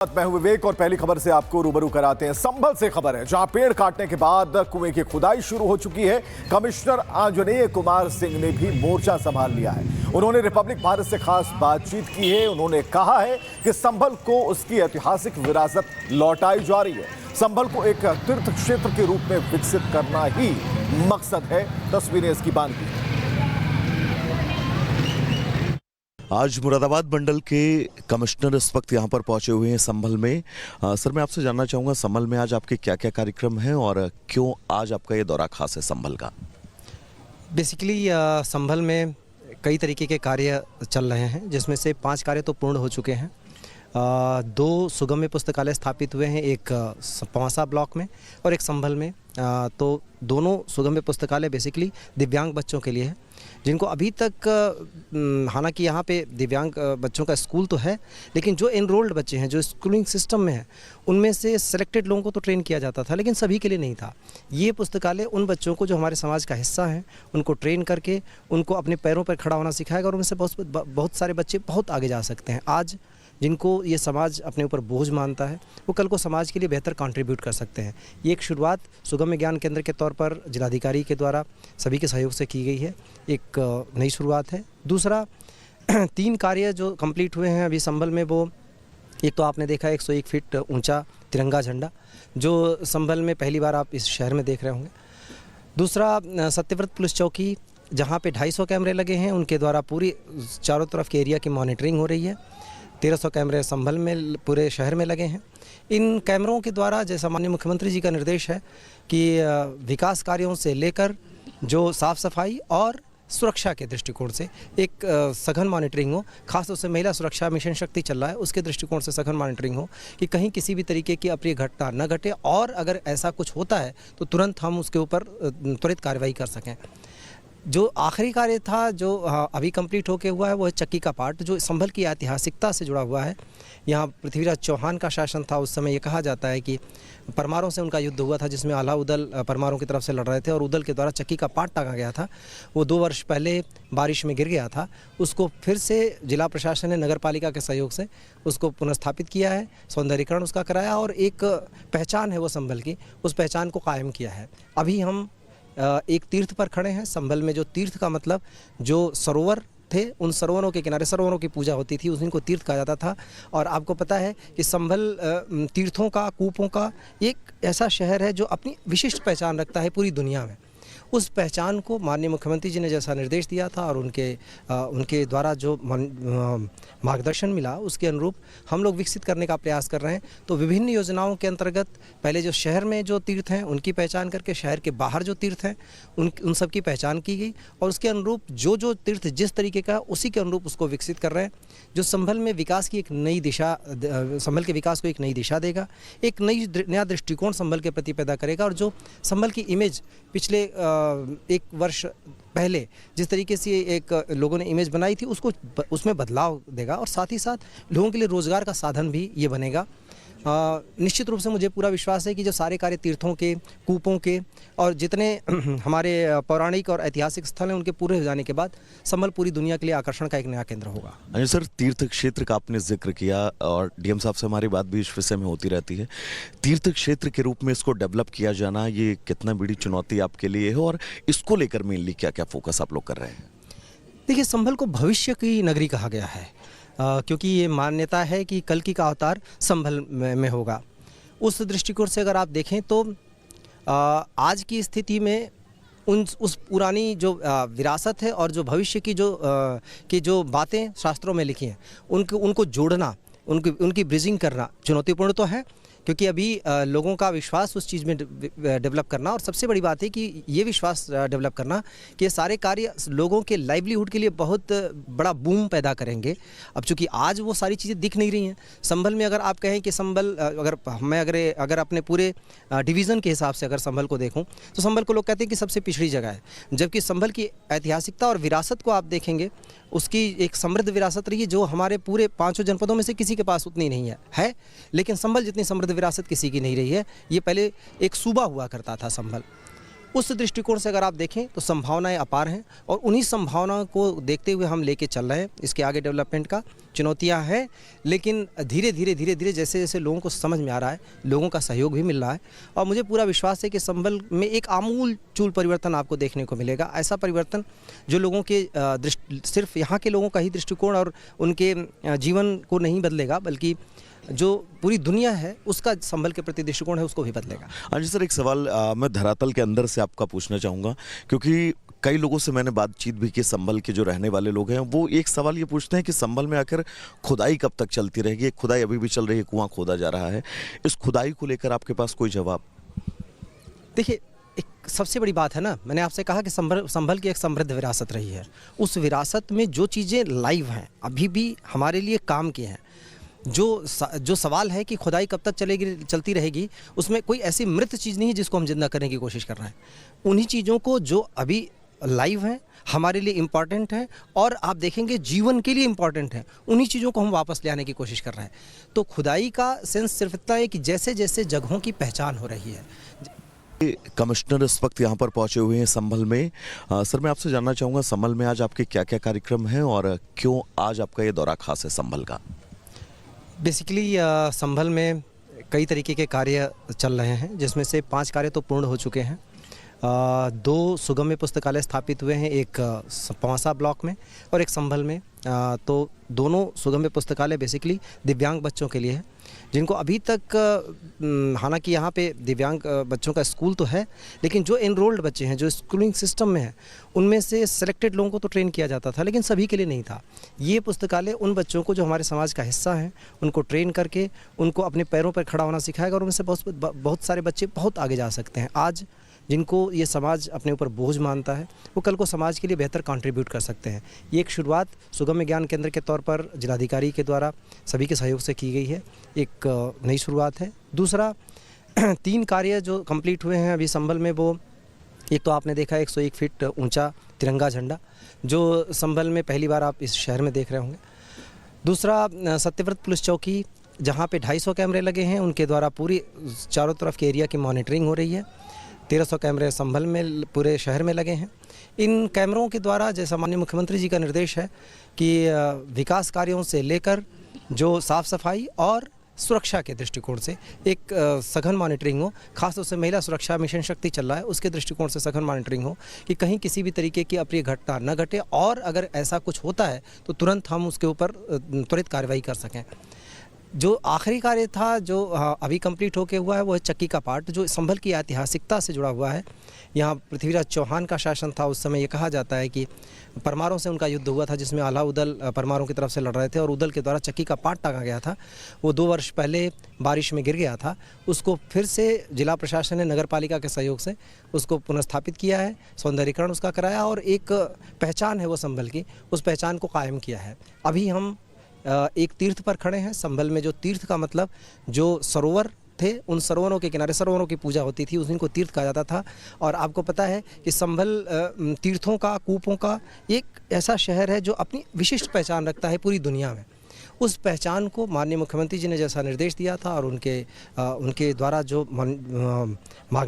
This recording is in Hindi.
मैं हूं विवेक और पहली खबर से आपको रूबरू कराते हैं। संभल से खबर है, जहां पेड़ काटने के बाद कुएं की खुदाई शुरू हो चुकी है। कमिश्नर आंजनेय कुमार सिंह ने भी मोर्चा संभाल लिया है। उन्होंने रिपब्लिक भारत से खास बातचीत की है। उन्होंने कहा है कि संभल को उसकी ऐतिहासिक विरासत लौटाई जा रही है। संभल को एक तीर्थ क्षेत्र के रूप में विकसित करना ही मकसद है। तस्वीरें इसकी बांधी। आज मुरादाबाद मंडल के कमिश्नर इस वक्त यहाँ पर पहुंचे हुए हैं संभल में। सर, मैं आपसे जानना चाहूँगा संभल में आज आपके क्या क्या कार्यक्रम हैं और क्यों आज आपका ये दौरा खास है संभल का? बेसिकली संभल में कई तरीके के कार्य चल रहे हैं, जिसमें से 5 कार्य तो पूर्ण हो चुके हैं। 2 सुगम्य पुस्तकालय स्थापित हुए हैं, एक पवासा ब्लॉक में और एक संभल में। तो दोनों सुगम्य पुस्तकालय बेसिकली दिव्यांग बच्चों के लिए है, जिनको अभी तक हालांकि यहाँ पे दिव्यांग बच्चों का स्कूल तो है, लेकिन जो एनरोल्ड बच्चे हैं, जो स्कूलिंग सिस्टम में हैं, उनमें से सेलेक्टेड लोगों को तो ट्रेन किया जाता था, लेकिन सभी के लिए नहीं था। ये पुस्तकालय उन बच्चों को जो हमारे समाज का हिस्सा हैं, उनको ट्रेन करके उनको अपने पैरों पर खड़ा होना सिखाएगा और उनमें से बहुत सारे बच्चे बहुत आगे जा सकते हैं। आज जिनको ये समाज अपने ऊपर बोझ मानता है, वो कल को समाज के लिए बेहतर कंट्रीब्यूट कर सकते हैं। ये एक शुरुआत सुगम्य ज्ञान केंद्र के तौर पर जिलाधिकारी के द्वारा सभी के सहयोग से की गई है। एक नई शुरुआत है। दूसरा 3 कार्य जो कंप्लीट हुए हैं अभी संभल में, वो एक तो आपने देखा 101 फीट ऊंचा तिरंगा झंडा, जो संभल में पहली बार आप इस शहर में देख रहे होंगे। दूसरा सत्यव्रत पुलिस चौकी, जहाँ पे 250 कैमरे लगे हैं, उनके द्वारा पूरी चारों तरफ के एरिया की मॉनिटरिंग हो रही है। 1300 कैमरे संभल में पूरे शहर में लगे हैं। इन कैमरों के द्वारा, जैसा माननीय मुख्यमंत्री जी का निर्देश है कि विकास कार्यों से लेकर जो साफ़ सफाई और सुरक्षा के दृष्टिकोण से एक सघन मॉनिटरिंग हो। खासतौर से महिला सुरक्षा मिशन शक्ति चल रहा है, उसके दृष्टिकोण से सघन मॉनिटरिंग हो कि कहीं किसी भी तरीके की अप्रिय घटना न घटे, और अगर ऐसा कुछ होता है तो तुरंत हम उसके ऊपर त्वरित कार्रवाई कर सकें। जो आखिरी कार्य था जो अभी कंप्लीट होके हुआ है, वो है चक्की का पाट, जो संभल की ऐतिहासिकता से जुड़ा हुआ है। यहाँ पृथ्वीराज चौहान का शासन था। उस समय ये कहा जाता है कि परमारों से उनका युद्ध हुआ था, जिसमें आला उदल परमारों की तरफ से लड़ रहे थे और उदल के द्वारा चक्की का पाट टांगा गया था। वो 2 वर्ष पहले बारिश में गिर गया था। उसको फिर से जिला प्रशासन ने नगर पालिका के सहयोग से उसको पुनर्स्थापित किया है, सौंदर्यीकरण उसका कराया और एक पहचान है वो संभल की, उस पहचान को कायम किया है। अभी हम एक तीर्थ पर खड़े हैं संभल में। जो तीर्थ का मतलब, जो सरोवर थे, उन सरोवरों के किनारे सरोवरों की पूजा होती थी, उस दिन को तीर्थ कहा जाता था। और आपको पता है कि संभल तीर्थों का, कूपों का एक ऐसा शहर है जो अपनी विशिष्ट पहचान रखता है पूरी दुनिया में। उस पहचान को माननीय मुख्यमंत्री जी ने जैसा निर्देश दिया था और उनके द्वारा जो मार्गदर्शन मिला, उसके अनुरूप हम लोग विकसित करने का प्रयास कर रहे हैं। तो विभिन्न योजनाओं के अंतर्गत पहले जो शहर में जो तीर्थ हैं उनकी पहचान करके, शहर के बाहर जो तीर्थ हैं उन सब की पहचान की गई और उसके अनुरूप जो तीर्थ जिस तरीके का, उसी के अनुरूप उसको विकसित कर रहे हैं, जो संभल में विकास की एक नई दिशा, संभल के विकास को एक नई दिशा देगा, एक नया दृष्टिकोण संभल के प्रति पैदा करेगा। और जो संभल की इमेज पिछले 1 वर्ष पहले जिस तरीके से एक लोगों ने इमेज बनाई थी, उसमें बदलाव देगा और साथ ही साथ लोगों के लिए रोज़गार का साधन भी ये बनेगा। निश्चित रूप से मुझे पूरा विश्वास है कि जो सारे कार्य तीर्थों के, कूपों के और जितने हमारे पौराणिक और ऐतिहासिक स्थल हैं, उनके पूरे हो जाने के बाद संभल पूरी दुनिया के लिए आकर्षण का एक नया केंद्र होगा। अच्छा सर, तीर्थ क्षेत्र का आपने जिक्र किया और डीएम साहब से हमारी बात भी इस विषय में होती रहती है। तीर्थ क्षेत्र के रूप में इसको डेवलप किया जाना, ये कितना बड़ी चुनौती आपके लिए है और इसको लेकर मेनली क्या क्या फोकस आप लोग कर रहे हैं? देखिए, संभल को भविष्य की नगरी कहा गया है, क्योंकि ये मान्यता है कि कल्कि का अवतार संभल में होगा। उस दृष्टिकोण से अगर आप देखें तो आज की स्थिति में उस पुरानी जो विरासत है और जो भविष्य की जो बातें शास्त्रों में लिखी हैं, उनको जोड़ना, उनकी ब्रिजिंग करना चुनौतीपूर्ण तो है, क्योंकि अभी लोगों का विश्वास उस चीज़ में डेवलप करना, और सबसे बड़ी बात है कि ये विश्वास डेवलप करना कि ये सारे कार्य लोगों के लाइवलीहुड के लिए बहुत बड़ा बूम पैदा करेंगे। अब चूंकि आज वो सारी चीज़ें दिख नहीं रही हैं संभल में। अगर आप कहें कि संभल, अगर अपने पूरे डिवीज़न के हिसाब से अगर संभल को देखूं तो संभल को लोग कहते हैं कि सबसे पिछड़ी जगह है, जबकि संभल की ऐतिहासिकता और विरासत को आप देखेंगे, उसकी एक समृद्ध विरासत रही है जो हमारे पूरे 5 जनपदों में से किसी के पास उतनी नहीं है, लेकिन संभल जितनी समृद्ध विरासत किसी की नहीं रही है। ये पहले एक सूबा हुआ करता था संभल। उस दृष्टिकोण से अगर आप देखें तो संभावनाएं अपार हैं और उन्हीं संभावनाओं को देखते हुए हम लेके चल रहे हैं। इसके आगे डेवलपमेंट का चुनौतियां हैं, लेकिन धीरे धीरे जैसे जैसे लोगों को समझ में आ रहा है, लोगों का सहयोग भी मिल रहा है और मुझे पूरा विश्वास है कि संभल में एक आमूल चूल परिवर्तन आपको देखने को मिलेगा। ऐसा परिवर्तन जो लोगों के सिर्फ यहाँ के लोगों का ही दृष्टिकोण और उनके जीवन को नहीं बदलेगा, बल्कि जो पूरी दुनिया है उसका संभल के प्रति दृष्टिकोण है उसको भी बदलेगा। हाँ जी सर, एक सवाल मैं धरातल के अंदर से आपका पूछना चाहूँगा, क्योंकि कई लोगों से मैंने बातचीत भी की, संभल के जो रहने वाले लोग हैं वो एक सवाल ये पूछते हैं कि संभल में आखिर खुदाई कब तक चलती रहेगी। एक खुदाई अभी भी चल रही है, कुआं खोदा जा रहा है, इस खुदाई को लेकर आपके पास कोई जवाब? देखिए, एक सबसे बड़ी बात है ना, मैंने आपसे कहा कि संभल की एक समृद्ध विरासत रही है। उस विरासत में जो चीज़ें लाइव हैं, अभी भी हमारे लिए काम की हैं, जो सवाल है कि खुदाई कब तक चलती रहेगी, उसमें कोई ऐसी मृत चीज़ नहीं है जिसको हम जिंदा करने की कोशिश कर रहे हैं। उन्हीं चीज़ों को जो अभी लाइव हैं, हमारे लिए इम्पॉर्टेंट है और आप देखेंगे जीवन के लिए इम्पॉर्टेंट है, उन्हीं चीज़ों को हम वापस ले आने की कोशिश कर रहे हैं। तो खुदाई का सेंस सिर्फ इतना है कि जैसे जैसे जगहों की पहचान हो रही है। कमिश्नर इस वक्त यहाँ पर पहुँचे हुए हैं संभल में। सर, मैं आपसे जानना चाहूँगा संभल में आज आपके क्या क्या कार्यक्रम हैं और क्यों आज आपका ये दौरा खास है संभल का? बेसिकली संभल में कई तरीके के कार्य चल रहे हैं, जिसमें से 5 कार्य तो पूर्ण हो चुके हैं। 2 सुगम्य पुस्तकालय स्थापित हुए हैं, एक पौंसा ब्लॉक में और एक संभल में। तो दोनों सुगम्य पुस्तकालय बेसिकली दिव्यांग बच्चों के लिए है, जिनको अभी तक हालांकि यहाँ पे दिव्यांग बच्चों का स्कूल तो है, लेकिन जो एनरोल्ड बच्चे हैं, जो स्कूलिंग सिस्टम में है, उनमें से सेलेक्टेड लोगों को तो ट्रेन किया जाता था, लेकिन सभी के लिए नहीं था। ये पुस्तकालय उन बच्चों को जो हमारे समाज का हिस्सा हैं, उनको ट्रेन करके उनको अपने पैरों पर खड़ा होना सिखाएगा और उनसे बहुत सारे बच्चे बहुत आगे जा सकते हैं। आज जिनको ये समाज अपने ऊपर बोझ मानता है, वो कल को समाज के लिए बेहतर कंट्रीब्यूट कर सकते हैं। ये एक शुरुआत सुगम्य ज्ञान केंद्र के तौर पर जिलाधिकारी के द्वारा सभी के सहयोग से की गई है, एक नई शुरुआत है। दूसरा 3 कार्य जो कंप्लीट हुए हैं अभी संभल में, वो एक तो आपने देखा 101 फीट ऊंचा तिरंगा झंडा, जो संभल में पहली बार आप इस शहर में देख रहे होंगे। दूसरा सत्यव्रत पुलिस चौकी, जहाँ पे 250 कैमरे लगे हैं, उनके द्वारा पूरी चारों तरफ के एरिया की मॉनिटरिंग हो रही है। 1300 कैमरे संभल में पूरे शहर में लगे हैं। इन कैमरों के द्वारा, जैसा माननीय मुख्यमंत्री जी का निर्देश है कि विकास कार्यों से लेकर जो साफ़ सफाई और सुरक्षा के दृष्टिकोण से एक सघन मॉनिटरिंग हो, खासतौर से महिला सुरक्षा मिशन शक्ति चल रहा है, उसके दृष्टिकोण से सघन मॉनिटरिंग हो कि कहीं किसी भी तरीके की अप्रिय घटना न घटे और अगर ऐसा कुछ होता है तो तुरंत हम उसके ऊपर त्वरित कार्रवाई कर सकें। जो आखिरी कार्य था जो अभी कंप्लीट होके हुआ है, वो है चक्की का पार्ट, जो संभल की ऐतिहासिकता से जुड़ा हुआ है। यहाँ पृथ्वीराज चौहान का शासन था उस समय। ये कहा जाता है कि परमारों से उनका युद्ध हुआ था, जिसमें आला उदल परमारों की तरफ से लड़ रहे थे और उदल के द्वारा चक्की का पार्ट टांगा गया था। वो 2 वर्ष पहले बारिश में गिर गया था। उसको फिर से जिला प्रशासन ने नगर पालिका के सहयोग से उसको पुनर्स्थापित किया है, सौंदर्यीकरण उसका कराया और एक पहचान है वो संभल की, उस पहचान को कायम किया है। अभी हम एक तीर्थ पर खड़े हैं संभल में। जो तीर्थ का मतलब, जो सरोवर थे, उन सरोवरों के किनारे सरोवरों की पूजा होती थी, उस दिन को तीर्थ कहा जाता था। और आपको पता है कि संभल तीर्थों का, कूपों का एक ऐसा शहर है जो अपनी विशिष्ट पहचान रखता है पूरी दुनिया में। उस पहचान को माननीय मुख्यमंत्री जी ने जैसा निर्देश दिया था और उनके द्वारा जो मार्गदर्शन